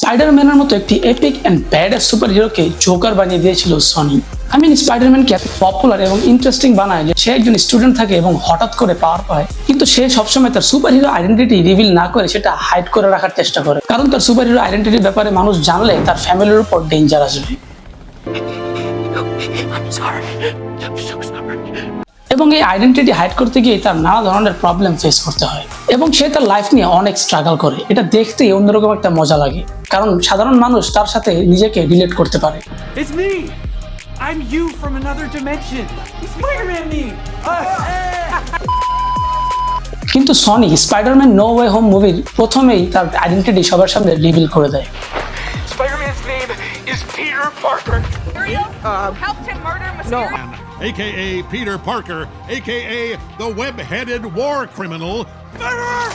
স্পাইডারম্যানের মতো একটি epic and badass super হিরোকে Joker বানিয়ে দিয়েছিল সনি। স্পাইডারম্যানকে এত পপুলার এবং ইন্টারেস্টিং বানায় যে সে একজন স্টুডেন্ট থাকে এবং হঠাৎ করে পাওয়ার পায়, কিন্তু সে সবসময় তার সুপার হিরো আইডেন্টিটি রিভিল না করে সেটা হাইড করে রাখার চেষ্টা করে, কারণ তার সুপার হিরো আইডেন্টিটির ব্যাপারে মানুষ জানলে তার ফ্যামিলির উপর ডেঞ্জার আসবে। এবং এই আইডেন্টিটি হাইড করতে গিয়ে তার নানা ধরনের প্রবলেম ফেস করতে হয় এবং সে তার লাইফ নিয়ে অনেক স্ট্রাগল করে। এটা দেখতেই অন্যরকম একটা মজা লাগে, কারণ সাধারণ মানুষ তার সাথে নিজেকে রিলেট করতে পারে। It's me. I'm you from another dimension. Spider-Man me. কিন্তু Sony Spiderman No Way Home মুভির প্রথমেই তার আইডেন্টিটি সবার সামনে রিভিল করে দেয়। Spider-Man's name is Peter Parker. Helped him murder Mysterio? No. AKA Peter Parker, AKA the web-headed war criminal. Murderer!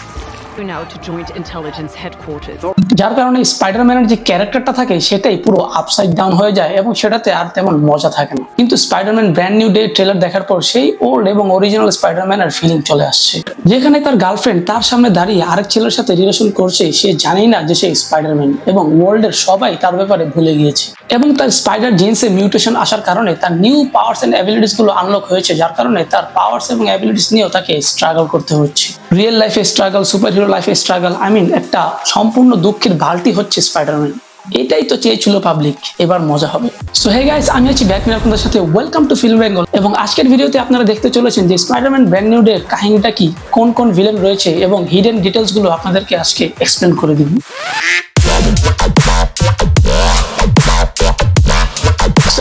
Now to Joint Intelligence Headquarters. যার কারণে স্পাইডারম্যানের যে ক্যারেক্টারটা থাকে সেটাই পুরো আপসাইড ডাউন হয়ে যায় এবং সেটাতে আর তেমন মজা থাকে না। কিন্তু Spiderman Brand New day trailer দেখার পর সেই ওল্ড এবং অরিজিনাল স্পাইডারম্যানের ফিলিং চলে আসছে, যেখানে তার গার্লফ্রেন্ড তার সামনে দাঁড়িয়ে আরেক ছেলের সাথে রিলেশন করছে, সে জানেই না যে সে স্পাইডারম্যান এবং ওয়ার্ল্ডের সবাই তার ব্যাপারে ভুলে গিয়েছে। এবং তার স্পাইডার জিন্সে মিউটেশন আসার কারণে তার নিউ পাওয়ার্স এন্ড অ্যাবিলিটিস গুলো আনলক হয়েছে, যার কারণে তার পাওয়ার্স এবং অ্যাবিলিটিস নিয়েও তাকে স্ট্রাগল করতে হচ্ছে। রিয়েল লাইফে স্ট্রাগল, সুপার হিরো লাইফে স্ট্রাগল, একটা সম্পূর্ণ দুঃখের বালতি হচ্ছে স্পাইডারম্যান। এটাই তো চেয়েছিল পাবলিক, এবার মজা হবে। সো হে গাইস, আমি আছি ব্যাকম্যান আপনাদের সাথে, ওয়েলকাম টু ফিল্ম বেঙ্গল। এবং আজকের ভিডিওতে আপনারা দেখতে চলেছেন যে স্পাইডারম্যান ব্র্যান্ড নিউ ডে কাহিনীটা কি, কোন কোন ভিলেন রয়েছে এবং হিডেন ডিটেলস গুলো আপনাদেরকে আজকে এক্সপ্লেন করে দিব।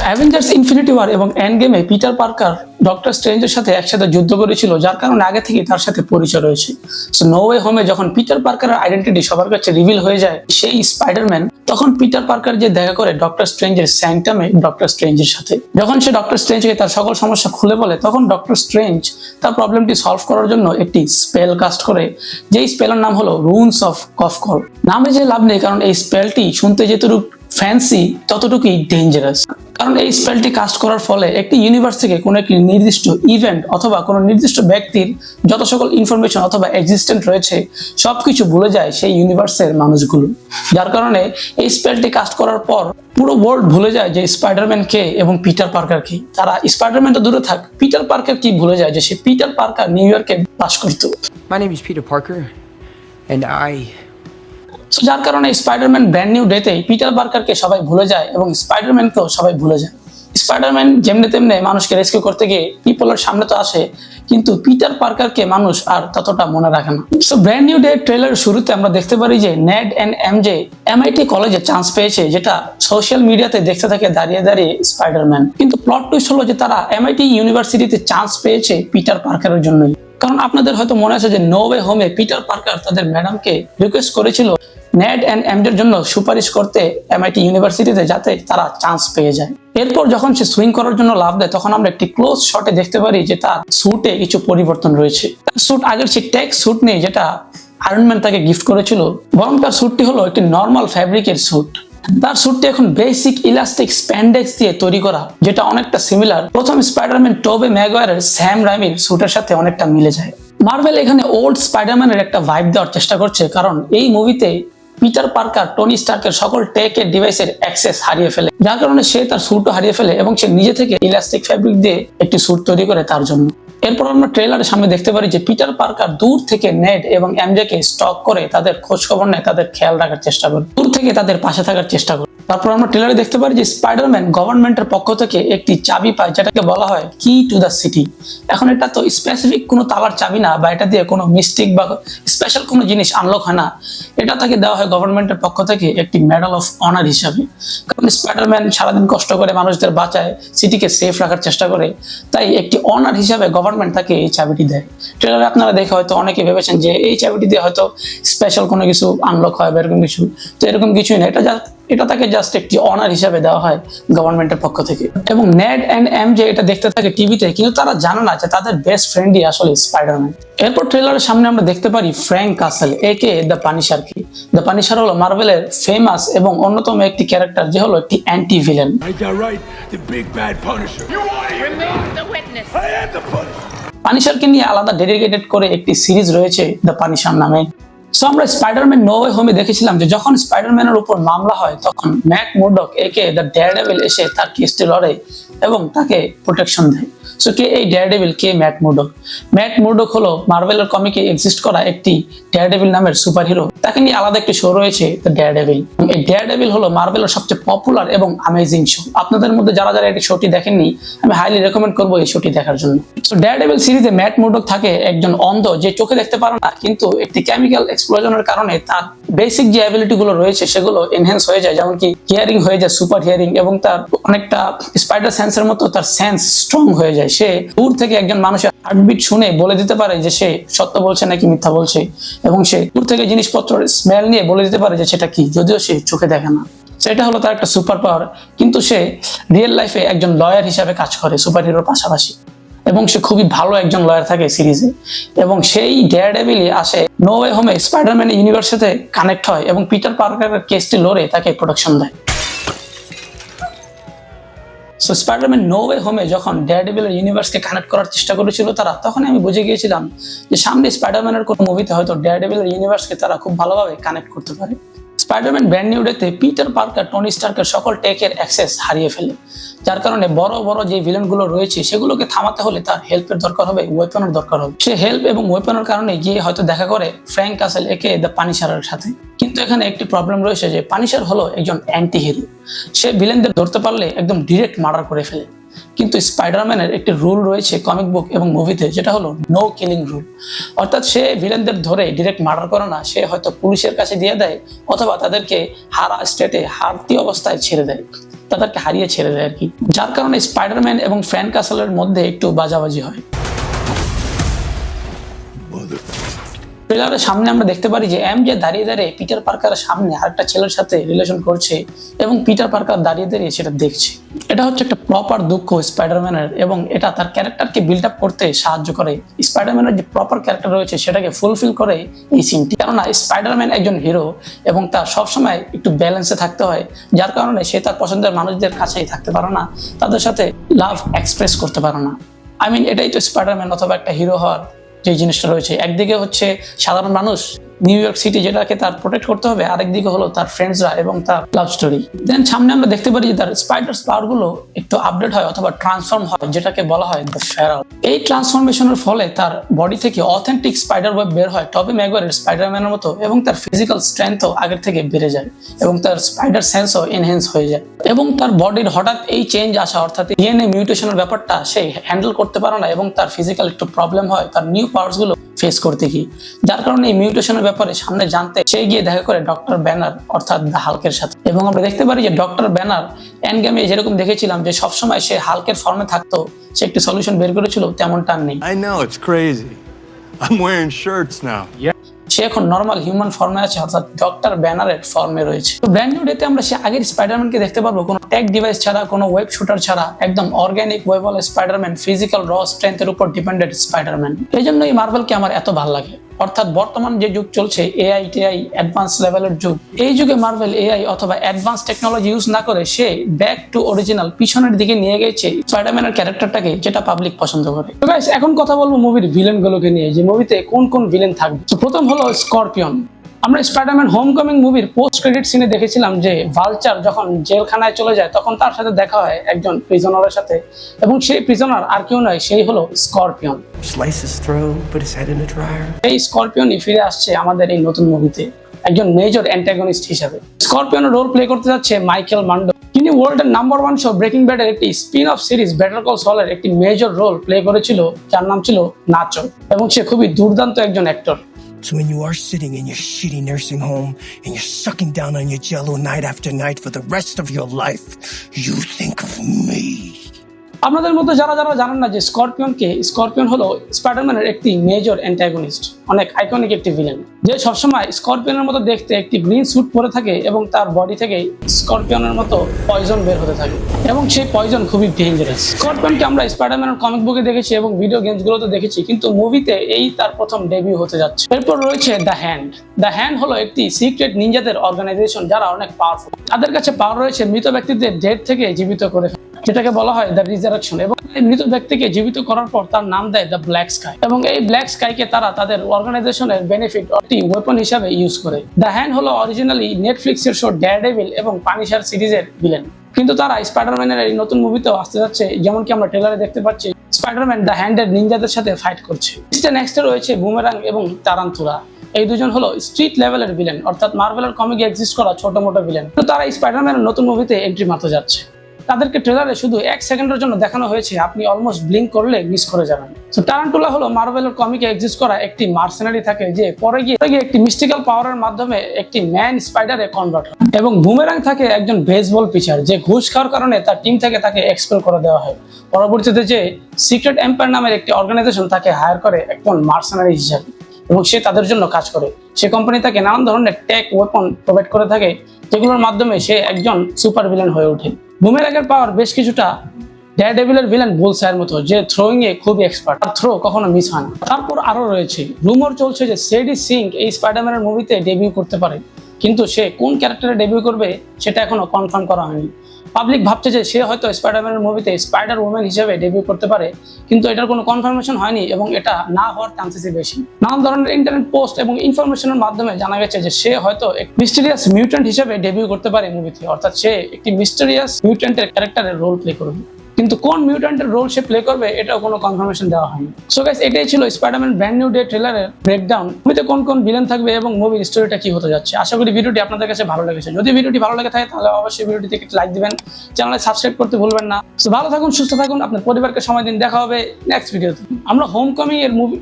অ্যাভেঞ্জার্স ইনফিনিটি ওয়ার এবং এন্ড গেমে পিটার পার্কার ডক্টর স্ট্রেঞ্জের সাথে একসাথে যুদ্ধ করেছিল, যার কারণে আগে থেকে তার সাথে পরিচয় রয়েছে। সো নো ওয়ে হোমে যখন পিটার পার্কারের আইডেন্টিটি সবার কাছে রিভিল হয়ে যায় সেই স্পাইডারম্যান, তখন পিটার পার্কার যে দেখা করে ডক্টর স্ট্রেঞ্জের স্যাংটামে ডক্টর স্ট্রেঞ্জের সাথে, যখন সে ডক্টর স্ট্রেঞ্জকে তার সকল সমস্যা খুলে বলে, তখন ডক্টর স্ট্রেঞ্জ তার প্রবলেমটি সলভ করার জন্য একটি স্পেল কাস্ট করে, যেই স্পেলের নাম হলো রুনস অফ কফকল। নামে যে লাভ নেই, কারণ এই স্পেলটি শুনতে যেটুকু ফ্যান্সি ততটুকুই ডেঞ্জারাস। কারণ এই স্পেলটি কাস্ট করার ফলে একটি ইউনিভার্স থেকে কোনো একটি নির্দিষ্ট ইভেন্ট অথবা কোনো নির্দিষ্ট ব্যক্তির যত সকল ইনফরমেশন অথবা এক্সিস্টেন্ট রয়েছে সবকিছু ভুলে যায় সেই ইউনিভার্সের মানুষগুলো, যার কারণে এই স্পেলটি কাস্ট করার পর পুরো ওয়ার্ল্ড ভুলে যায় যে স্পাইডারম্যান কে এবং পিটার পার্কার কি। তারা স্পাইডারম্যান তো দূরে থাক, পিটার পার্কার কি ভুলে যায় যে সে পিটার পার্কার নিউ ইয়র্কে বাস করত। My name is Peter Parker, and যার কারণে স্পাইডারম্যান ব্র্যান্ড নিউ ডেতে পিটার পার্কারকে সবাই ভুলে যায় এবং স্পাইডারম্যানকেও সবাই ভুলে যায়। স্পাইডারম্যান যেমনি তেমনি মানুষকে রেস্কিউ করতে গিয়ে পিপলের সামনে তো আসে, কিন্তু পিটার পার্কারকে মানুষ আর ততটা মনে রাখে না। So brand New day trailer শুরুতে আমরা দেখতে পারি যে নেড এন্ড এমজে এমআইটি কলেজে চান্স পেয়েছে, যেটা সোশ্যাল মিডিয়াতে দেখতে থাকে দাঁড়িয়ে দাঁড়িয়ে স্পাইডারম্যান। কিন্তু প্লট টুইস্ট হলো যে তারা এমআইটি ইউনিভার্সিটিতে চান্স পেয়েছে পিটার পার্কারের জন্যই। কারণ আপনাদের হয়তো মনে আছে যে নো ওয়ে হোমে পিটার পার্কার তাদের ম্যাডামকে রিকোয়েস্ট করেছিল নেড এন্ড এমজের জন্য সুপারিশ করতে এমআইটি ইউনিভার্সিটিতে, যাতে তারা চান্স পেয়ে যায়। এরপর যখন সে সুইং করার জন্য লাভ দেয়, তখন আমরা একটি ক্লোজ শটে দেখতে পারি যে তার স্যুটে কিছু পরিবর্তন রয়েছে। তার স্যুট আগের সে টেক স্যুট নেই যেটা আয়রন ম্যান তাকে গিফট করেছিল, বরং তার স্যুটটি হলো একটি নর্মাল ফ্যাব্রিকের স্যুট। তার স্যুটটি এখন বেসিক ইলাস্টিক স্প্যান্ডেক্স দিয়ে তৈরি করা, যেটা অনেকটা সিমিলার প্রথম স্পাইডারম্যান টোবে ম্যাগুয়ারের স্যাম রাইমির স্যুটের সাথে অনেকটা মিলে যায়। মার্ভেল এখানে ওল্ড স্পাইডারম্যানের একটা ভাইব দেওয়ার চেষ্টা করছে, কারণ এই মুভিতে পিটার পার্কার টনি স্টার্কের সকল টেকের ডিভাইসের অ্যাক্সেস হারিয়ে ফেলে, যার কারণে সে তার স্যুটও হারিয়ে ফেলে এবং সে নিজে থেকে ইলাস্টিক ফ্যাব্রিক দিয়ে একটি স্যুট তৈরি করে তার জন্য। এরপর আমরা ট্রেলারের সামনে দেখতে পারি যে পিটার পার্কার দূর থেকে নেড এবং এমজেকে স্টক করে তাদের খোঁজ খবর নেয়, তাদের খেয়াল রাখার চেষ্টা করে, দূর থেকে তাদের পাশে থাকার চেষ্টা করে। তারপর আমরা ট্রেলারে দেখতে পারি যে স্পাইডারম্যান গভর্নমেন্টের পক্ষ থেকে একটি চাবি পায়, যেটাকে বলা হয় কি টু দ্য সিটি। এখন এটা তো স্পেসিফিক কোনো তালার চাবি না, বা এটা দিয়ে কোনো মিস্টিক বা স্পেশাল কোনো জিনিস আনলক হয় না, এটা তাকে দেওয়া হয় গভর্নমেন্টের পক্ষ থেকে একটি মেডাল অফ অনার হিসাবে। কারণ স্পাইডারম্যান সারাদিন কষ্ট করে মানুষদের বাঁচায়, সিটিকে সেফ রাখার চেষ্টা করে, তাই একটি অনার হিসাবে গভর্নমেন্ট তাকে এই চাবিটি দেয়। ট্রেলারে আপনারা দেখে হয়তো অনেকে ভেবেছেন যে এই চাবিটি দিয়ে হয়তো স্পেশাল কোনো কিছু আনলক হয় বা এরকম কিছু, তো এরকম কিছুই না, এটা তাকে জাস্ট একটি অনার হিসাবে দেওয়া হয় গভর্নমেন্টের পক্ষ থেকে। এবং নেড এন্ড এমজে এটা দেখতে থাকে টিভিতে, কিন্তু তারা জানে না যে তাদের বেস্ট ফ্রেন্ডই আসলে স্পাইডারম্যান। এরপর ট্রেলারের সামনে আমরা দেখতে পারি ফ্র্যাঙ্ক কাসেল একে দ্য পানিশারকে। দ্য পানিশার হলো মার্ভেলের ফেমাস এবং অন্যতম একটি ক্যারেক্টার, যে হলো একটি অ্যান্টি ভিলেন। পানিশারকে নিয়ে আলাদা ডেডিকেটেড করে একটি সিরিজ রয়েছে দ্য পানিশার নামে। সো আমরা স্পাইডারম্যান নো ওয়ে হোমে দেখেছিলাম যে যখন স্পাইডারম্যানের উপর মামলা হয় তখন ম্যাট মুরডক একে দ্য ডেয়ারডেভিল এসে তার কেসটি লড়ে এবং তাকে প্রোটেকশন দেয়। সো কে এই ডেয়ারডেভিল, কে ম্যাট মুরডক? ম্যাট মুরডক হলো মার্ভেলের কমিকে এক্সিস্ট করা একটি ডেয়ারডেভিল নামের সুপারহিরো। তাকে নিয়ে আলাদা একটি শো রয়েছে দ্য ডেয়ারডেভিল। এই ডেয়ারডেভিল হলো মার্ভেলের সবচেয়ে পপুলার এবং অ্যামেজিং শো। আপনাদের মধ্যে যারা যারা এই শোটি দেখেননি, আমি হাইলি রেকমেন্ড করবো এই শোটি দেখার জন্য। সো ডেয়ারডেভিল সিরিজে ম্যাট মুরডক থাকে একজন অন্ধ যে চোখে দেখতে পারে না, কিন্তু একটি কেমিক্যাল এক্সপ্লোশনের কারণে তার বেসিক যে অ্যাবিলিটি গুলো রয়েছে সেগুলো এনহ্যান্স হয়ে যায়, যেমন কি হিয়ারিং হয়ে যায় সুপার হিয়ারিং, এবং তার অনেকটা স্পাইডার সেন্সের মতো তার সেন্স স্ট্রং হয়ে যায়। সে দূর থেকে একজন মানুষের হার্টবিট শুনে বলে দিতে পারে যে সে সত্য বলছে নাকি মিথ্যা বলছে, এবং সে দূর থেকে জিনিসপত্র স্মেল নিয়ে বলে দিতে পারে যে সেটা কি, যদিও সে চোখে দেখে না। সেটা হলো তার একটা সুপার পাওয়ার। কিন্তু সে রিয়েল লাইফে একজন লয়ার হিসাবে কাজ করে সুপার হিরোর পাশাপাশি, এবং সে খুবই ভালো একজন লয়ার থাকে সিরিজে। এবং সেই ডেয়ারডেভিলই আসে নো ওয়ে হোমে স্পাইডারম্যান ইউনিভার্স সাথে কানেক্ট হয় এবং পিটার পার্কারের কেসটি লড়ে তাকে প্রোটেকশন দেয়। সো স্পাইডারম্যান নো ওয়ে হোমে যখন ডেয়ারডেভিলের ইউনিভার্সকে কানেক্ট করার চেষ্টা করেছিল তারা, তখন আমি বুঝে গিয়েছিলাম যে সামনে স্পাইডারম্যানের কোনো মুভিতে হয়তো ডেয়ারডেভিলের ইউনিভার্সকে তারা খুব ভালোভাবে কানেক্ট করতে পারে। স্পাইডারম্যান ব্র্যান্ড নিউ ডেতে পিটার পার্কার টনি স্টার্কের সকল টেকের অ্যাক্সেস হারিয়ে ফেলে, যার কারণে বড় বড় যে ভিলেনগুলো রয়েছে সেগুলোকে থামাতে হলে তার হেল্পের দরকার হবে, ওয়েপনের দরকার হবে। সে হেল্প এবং ওয়েপনের কারণে গিয়ে হয়তো দেখা করে ফ্র্যাঙ্ক কাসেল একে দ্য পানিশারের সাথে। কিন্তু এখানে একটি প্রবলেম রয়েছে যে পানিশার হলো একজন অ্যান্টি হিরো। সে ভিলেনদের ধরতে পারলে একদম ডিরেক্ট মার্ডার করে ফেলে। কিন্তু স্পাইডারম্যানের একটি রুল রয়েছে কমিক বুক এবং মুভিতে, যেটা হলো নো কিলিং রুল। অর্থাৎ সে ভিলেনদের ধরে ডিরেক্ট মার্ডার করে না, সে হয়তো পুলিশের কাছে দিয়ে দেয় অথবা তাদেরকে হারা স্টেটে হারতি অবস্থায় ছেড়ে দেয়, তাদেরকে হারিয়ে ছেড়ে দেয় আর কি। যার কারণে স্পাইডারম্যান এবং ফ্র্যাঙ্ক কাসেলের মধ্যে একটু বাজাবাজি হয়। ট্রেলারের সামনে আমরা দেখতে পারি যে এমজে দাঁড়িয়ে দাঁড়িয়ে পিটার পার্কারের সামনে আরেকটা ছেলের সাথে রিলেশন করছে এবং পিটার পার্কার দাঁড়িয়ে দাঁড়িয়ে সেটা দেখছে। এটা হচ্ছে একটা প্রপার দুঃখ স্পাইডারম্যানের, এবং এটা তার ক্যারেক্টারকে বিল্ড আপ করতে সাহায্য করে। স্পাইডারম্যানের যে প্রপার ক্যারেক্টার রয়েছে সেটাকে ফুলফিল করে এই সিনটি। কেননা স্পাইডারম্যান একজন হিরো এবং তার সবসময় একটু ব্যালেন্সে থাকতে হয়, যার কারণে সে তার পছন্দের মানুষদের কাছেই থাকতে পারে না, তাদের সাথে লাভ এক্সপ্রেস করতে পারে না। এটাই তো স্পাইডারম্যান অথবা একটা হিরো হওয়ার যে জিনিসটা রয়েছে। একদিকে হচ্ছে সাধারণ মানুষ, নিউ ইয়র্ক সিটি, যেটাকে তার প্রোটেক্ট করতে হবে, আরেকদিকে হলো তার ফ্রেন্ডসরা এবং তার লাভ স্টোরি। দেন সামনে আমরা দেখতে পারি যে তার স্পাইডার্স পাওয়ার গুলো একটু আপডেট হয় অথবা ট্রান্সফর্ম হয়, যেটাকে বলা হয় দ্য ফেরাল। এই ট্রান্সফরমেশনের ফলে তার বডি থেকে অথেন্টিক স্পাইডার ওয়েব বের হয় টবি ম্যাগুয়ারের স্পাইডারম্যানের মতো, এবং তার ফিজিক্যাল স্ট্রেংথও আগের থেকে বেড়ে যায় এবং তার স্পাইডার সেন্সও এনহ্যান্স হয়ে যায়। এবং তার বডির হঠাৎ এই চেঞ্জ আসা, অর্থাৎ ডিএনএ মিউটেশনের ব্যাপারটা সে হ্যান্ডেল করতে পারে না, এবং তার ফিজিক্যাল একটু প্রবলেম হয় তার নিউ পাওয়ার্স গুলো ফেস করতে গিয়ে। যার কারণে এই মিউটেশনের ব্যাপারে সামনে জানতে সে গিয়ে দেখা করে ডক্টর ব্যানার অর্থাৎ দ্য হাল্কের সাথে। এবং আমরা দেখতে পারি যে ডক্টর ব্যানার এন্ড গেমে যেরকম দেখেছিলাম যে সবসময় সে হাল্কের ফর্মে থাকতো, সে একটি সলিউশন বের করেছিল, তেমনটা নেই। I know, it's crazy. I'm wearing shirts now. সে এখন নর্মাল হিউম্যান ফর্মে আছে, অর্থাৎ ডক্টর ব্যানারের ফর্মে রয়েছে। তো ব্র্যান্ড নিউ ডেতে আমরা সে আগের স্পাইডারম্যানকে দেখতে পারবো কোনো টেক ডিভাইস ছাড়া, কোনো ওয়েব শুটার ছাড়া, একদম অর্গানিক ওয়েবল স্পাইডারম্যান, ফিজিক্যাল র স্ট্রেংথের উপর ডিপেন্ডেন্ট স্পাইডারম্যান। এই জন্যই মার্ভেলকে আমার এত ভালো লাগে। অর্থাৎ বর্তমান যে যুগ চলছে, এআই টিআই অ্যাডভান্স লেভেলের যুগ, এই যুগে মার্ভেল এআই অথবা অ্যাডভান্স টেকনোলজি ইউজ না করে সে ব্যাক টু অরিজিনাল পিছনের দিকে নিয়ে গেছে স্পাইডারম্যানের ক্যারেক্টারটাকে, যেটা পাবলিক পছন্দ করে। তো গাইস, এখন কথা বলবো মুভির ভিলেন গুলোকে নিয়ে, যে মুভিতে কোন কোন ভিলেন থাকবে। তো প্রথম হলো স্করপিয়ন। আমরা স্পাইডারম্যান হোমকামিং মুভির পোস্ট ক্রেডিট সিনে দেখেছিলাম যে ভালচার যখন জেলখানায় চলে যায় তখন তার সাথে দেখা হয় একজন প্রিজনারের সাথে, এবং সেই প্রিজনার আর কেউ নয়, সেই হলো scorpion. Slice his throat, put his head in a dryer. এই স্করপিয়নই ফিরে আসছে আমাদের এই নতুন মুভিতে একজন মেজর অ্যান্টাগনিস্ট হিসাবে। স্করপিয়নের রোল প্লে করতে যাচ্ছে মাইকেল মান্ডো। তিনি ওয়ার্ল্ডের নাম্বার 1 শো ব্রেকিং ব্যাডের একটি spin off series Better Call সলের একটি মেজর রোল প্লে করেছিল, যার নাম ছিল নাচো, এবং সে খুবই দুর্দান্ত একজন actor. So when you are sitting in your shitty nursing home and you're sucking down on your Jell-O night after night for the rest of your life, you think of me. আপনাদের মধ্যে যারা যারা জানেন না যে scorpion হলো স্পাইডারম্যানের একটি major antagonist, অনেক আইকনিক একটি ভিলেন, যে সবসময় স্করপিয়নের মতো দেখতে একটি গ্রিন স্যুট পরে থাকে এবং তার বডি থেকে স্করপিয়নের মতো পয়জন বের হতে থাকে, এবং সেই পয়জন খুবই ডেঞ্জারাস। স্করপিয়নকে আমরা স্পাইডারম্যানের কমিক বুকে দেখেছি এবং ভিডিও গেমসগুলোতে দেখেছি, কিন্তু মুভিতে এই তার প্রথম ডেবিউ হতে যাচ্ছে। এরপর রয়েছে দ্য হ্যান্ড। দ্য হ্যান্ড হলো একটি সিক্রেট নিনজাদের অর্গানাইজেশন যারা অনেক পাওয়ারফুল। তাদের কাছে পাওয়ার রয়েছে মৃত ব্যক্তিদের ডেড থেকে জীবিত করে ফেলা। যেটাকে বলা হয় দ্য রিজারেকশন, এবং এই মৃত ব্যক্তিকে জীবিত করার পর তার নাম দেয় দ্য ব্ল্যাক স্কাই, এবং এই ব্ল্যাক স্কাইকে তারা তাদের অর্গানাইজেশনের বেনিফিট একটি ওয়েপন হিসাবে ইউজ করে। দ্য হ্যান্ড হলো অরিজিনালি নেটফ্লিক্সের শো ডেয়ারডেভিল এবং পানিশার সিরিজের ভিলেন, কিন্তু তারা স্পাইডারম্যানের এই নতুন মুভিতেও আসতে যাচ্ছে, যেমন কি আমরা ট্রেলারে দেখতে পাচ্ছি স্পাইডারম্যান দ্য হ্যান্ডের নিনজাদের সাথে ফাইট করছে। নেক্সটে রয়েছে বুমেরাং এবং তারান্তুলা। এই দুজন হলো স্ট্রিট লেভেলের ভিলেন, অর্থাৎ মার্ভেলের কমিকে এক্সিস্ট করা ছোট মোটো ভিলেন, তো তারা স্পাইডারম্যানের নতুন মুভিতে এন্ট্রি মারতে যাচ্ছে। তাদেরকে ট্রেলারে শুধু 1 সেকেন্ডের জন্য দেখানো হয়েছে, আপনি অলমোস্ট ব্লিঙ্ক করলে মিস করে যাবেন। তো টারান্টুলা হলো মার্ভেলের কমিকে এক্সিস্ট করা একটি মার্সেনারি থাকে, যে পরে গিয়ে একটি মিস্টিক্যাল পাওয়ারের মাধ্যমে একটি ম্যান স্পাইডারে কনভার্ট হয়, এবং বুমেরাং থাকে একজন বেসবল পিচার, যে ঘুষ খাওয়ার কারণে তার টিম থেকে তাকে এক্সপেল করে দেওয়া হয়। পরবর্তীতে যে সিক্রেট এম্পায়ার নামের একটি অর্গানাইজেশন তাকে হায়ার করে একজন মার্সেনারি হিসাবে, এবং সে তাদের জন্য কাজ করে। সে কোম্পানি তাকে নানান ধরনের টেক ওয়েপন প্রোভাইড করে থাকে, যেগুলোর মাধ্যমে সে একজন সুপার ভিলেন হয়ে ওঠে। বুমেরাংয়ের পাওয়ার বেশ কিছুটা ডেয়ারডেভিলের ভিলেন বুলসাইয়ের মতো, যে থ্রোয়িং এ খুবই এক্সপার্ট, তার থ্রো কখনো মিস হয় না। তারপর আরো রয়েছে রুমর চলছে যে সেডি সিঙ্ক এই স্পাইডারম্যানের মুভিতে ডেবিউ করতে পারে, কিন্তু সে কোন ক্যারেক্টারে ডেবিউ করবে সেটা এখনো কনফার্ম করা হয়নি। পাবলিক ভাবছে যে সে হয়তো স্পাইডারম্যানের মুভিতে স্পাইডার ওম্যান হিসেবে ডেবিউ করতে পারে, কিন্তু এটার কোনো কনফার্মেশন হয়নি, এবং এটা না হওয়ার চান্সেসই বেশি। নানান ধরনের ইন্টারনেট পোস্ট এবং ইনফরমেশনের মাধ্যমে জানা গেছে যে সে হয়তো এক মিস্টেরিয়াস মিউট্যান্ট হিসেবে ডেবিউ করতে পারে মুভিতে, অর্থাৎ সে একটি মিস্টেরিয়াস মিউট্যান্টের ক্যারেক্টারের রোল প্লে করবে, কিন্তু কোন মিউট্যান্টের রোল সে প্লে করবে এটাও কোনো কনফার্মেশন দেওয়া হয়নি। সো গাইস, এটাই ছিল স্পাইডারম্যান ব্র্যান্ড নিউ ডে ট্রেলারের ব্রেকডাউন। মুভিতে কোন কোন ভিলেন থাকবে এবং মুভির স্টোরিটা কি হতে যাচ্ছে। আশা করি ভিডিওটি আপনাদের কাছে ভালো লেগেছে। যদি ভিডিওটি ভালো লাগে থাকে তাহলে অবশ্যই ভিডিওটিতে একটি লাইক দিবেন, চ্যানেলে সাবস্ক্রাইব করতে ভুলবেন না। তো ভালো থাকুন, সুস্থ থাকুন, আপনার পরিবারকে সময় দিন। দেখা হবে নেক্সট ভিডিওতে। আমরা হোমকামিং এর মুভি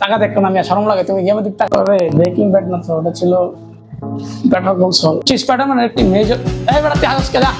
টাকা দেখতাম, আমি শরম লাগে, তুমি গেমের দিক টাকা করে ব্রেকিং ব্যাড না, তো ওটা ছিল ব্যাটার কল সল। স্পাইডারম্যানের একটি মেজর এই বেড়াতে আসকে যা